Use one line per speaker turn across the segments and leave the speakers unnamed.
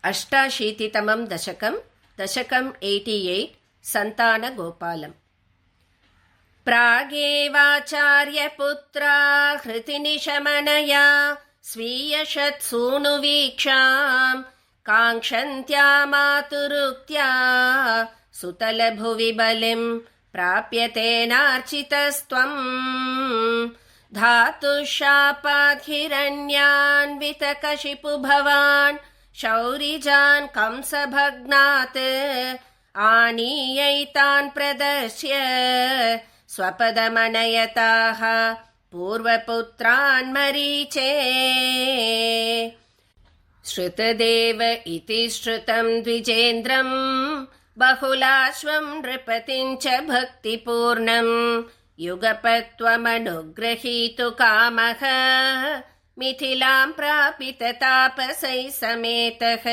अष्टाशीतितमं दशकं 88 सन्तानगोपालम्। प्रागेवाचार्यपुत्रा हृतिनिशमनया स्वीयशत्सूनुवीक्षां काङ्क्षन्त्या मातुरुक्त्या सुतलभुवि बलिं प्राप्यतेनार्चितस्त्वं धातुशापाद्हिरण्यान्वितकशिपु भवान् शौरिजान् कंसभग्नात् आनीयैतान् प्रदर्श्य स्वपदमनयताः पूर्वपुत्रान् मरीचे। श्रुतदेव इति श्रुतं द्विजेन्द्रं बहुलाश्वं नृपतिं च भक्तिपूर्णं युगपत्वमनुग्रहीतु कामः मिथिलां प्रापिततापसैः समेतः।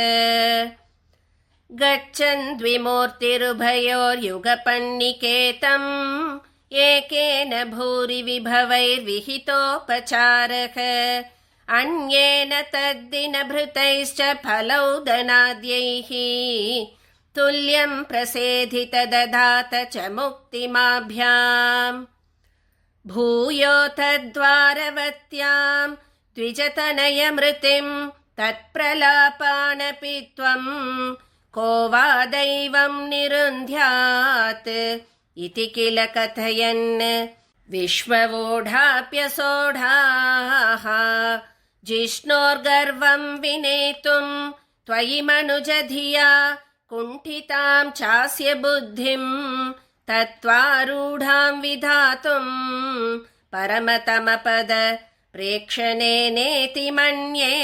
गच्छन् द्विमूर्तिरुभयोर्युगपन्निकेतम् एकेन भूरि विभवैर्विहितोपचारः अन्येन तद्दिनभृतैश्च फलौदनाद्यैः तुल्यं प्रसेधित दधात च मुक्तिमाभ्याम्। भूयो तद्वारवत्यां द्विजतनयमृतिं तत्प्रलापानपि त्वं को वा दैवं निरुन्ध्यात् इति किल कथयन् विश्ववोढाप्यसोढाः जिष्णोर्गर्वं विनेतुं त्वयि मनुजधिया कुण्ठितां चास्य बुद्धिं तत्त्वारूढां विधातुं परमतमपद प्रेक्षणेनेति मन्ये।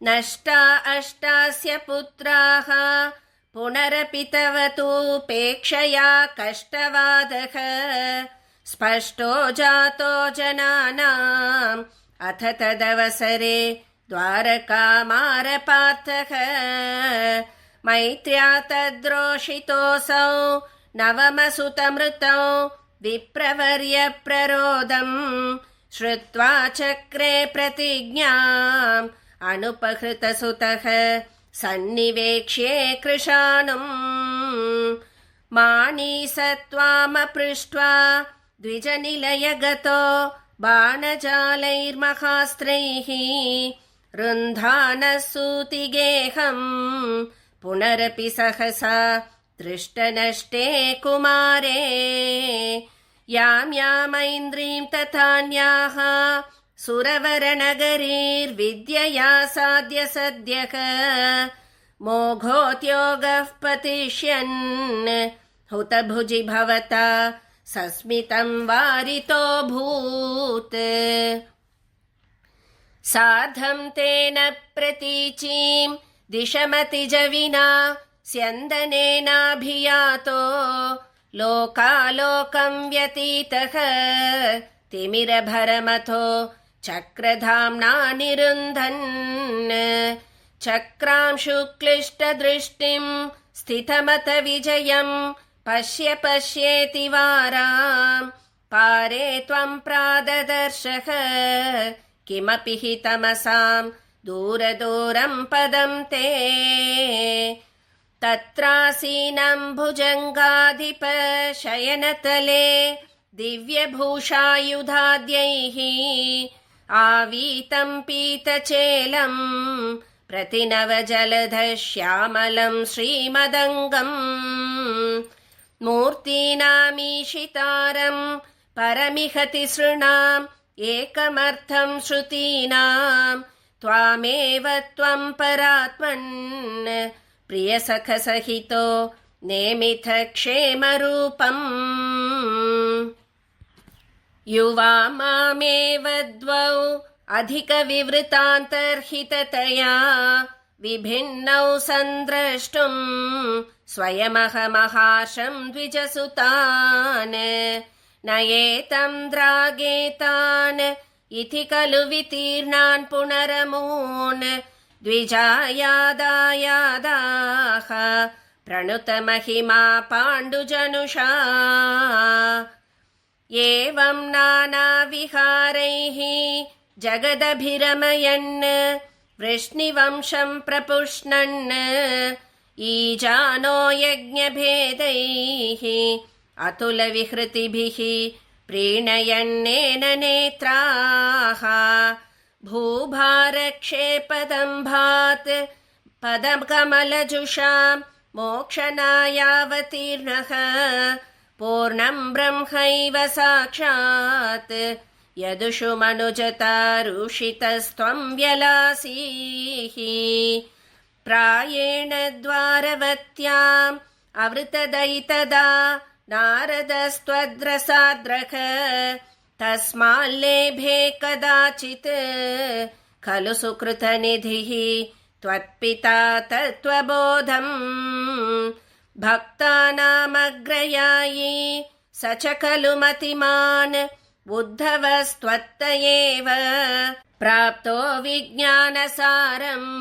नष्टा अष्टास्य पुत्राः पुनरपि तव तूपेक्षया कष्टवादः स्पष्टो जातो जनानाम् अथ तदवसरे द्वारकामारपार्थः मैत्र्या तद्रोषितोऽसौ नवमसुतमृतौ विप्रवर्य प्ररोदम् श्रुत्वा चक्रे प्रतिज्ञाम् अनुपहृतसुतः सन्निवेक्ष्ये कृशानुम्। मानीसत्वामपृष्ट्वा द्विजनिलयगतो बाणजालैर्महास्त्रैः रुन्धानः सूतिगेहम् पुनरपि सहसा दृष्टनष्टे कुमारे। यां यामैन्द्रीं तथान्याः सुरवरनगरीर्विद्यया साद्य सद्यः मोघोद्योगः पतिष्यन् हुतभुजि भवता सस्मितं वारितोऽभूत्। सार्धं तेन प्रतीचीं दिशमतिजविना स्यन्दनेनाभियातो लोकालोकं व्यतीतः तिमिरभरमथो चक्रधाम्ना निरुन्धन्। चक्रांशुक्लिष्टदृष्टिं स्थितमथ विजयं पश्य पश्येति वारां पारे त्वं प्राददर्शः किमपि हि तमसां दूरदूरं पदं ते। तत्रासीनं भुजङ्गाधिप शयनतले दिव्यभूषायुधाद्यैः आवीतं पीतचेलं प्रतिनवजलधश्यामलं श्रीमदङ्गम्। मूर्तीनामीशितारं परमिह तिसृणाम् एकमर्थं श्रुतीनां त्वामेव त्वं परात्मन् प्रियसखसहितो नेमिथ क्षेमरूपम्। युवा मामेव द्वौ अधिकविवृतान्तर्हिततया विभिन्नौ सन्द्रष्टुं स्वयमहमहाशं द्विजसुतान् नयेतं द्रागेतान् इति खलु वितीर्णान् पुनरमून् द्विजायादायादाः प्रणुतमहिमा पाण्डुजनुषा। एवं नानाविहारैः जगदभिरमयन् वृष्णिवंशं प्रपुष्णन् ईजानो यज्ञभेदैः अतुलविहृतिभिः प्रीणयन्नेन नेत्राः भूभारक्षेपदम्भात् पदकमलजुषां मोक्षनायावतीर्णः पूर्णं ब्रह्मैव साक्षात् यदुषु मनुजतारुषितस्त्वं व्यलासीः प्रायेण द्वारवत्याम् अवृतदयितदा नारदस्त्वद्रसाद्रख तस्माल्लेभे कदाचित् खलु सुकृतनिधिः त्वत्पिता तत्त्वबोधम् भक्तानामग्रयायी स च खलु मतिमान् उद्धवस्त्वत्त एव प्राप्तो विज्ञानसारम्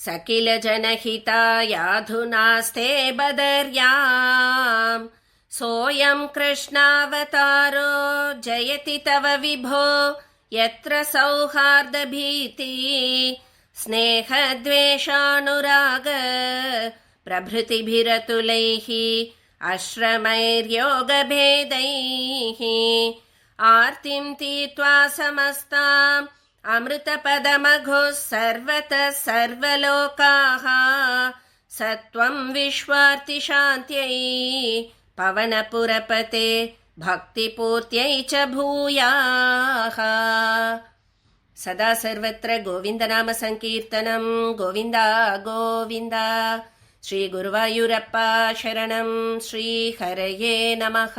स किल जनहितायाधुनास्ते बदर्याम् सोऽयं कृष्णावतारो जयति तव विभो यत्र सौहार्दभीति स्नेहद्वेषानुराग प्रभृतिभिरतुलैः आश्रमैर्योगभेदैः आर्तिं तीर्त्वा समस्ताम् अमृतपदमघोः सर्वतः सर्वलोकाः सत्वं विश्वार्तिशान्त्यै पवनपुरपते भक्तिपूर्त्यै च भूयाः। सदा सर्वत्र गोविन्दनाम संकीर्तनं गोविन्द गोविन्द। श्री गुरुवायूरप्पा शरणं श्री हरये नमः।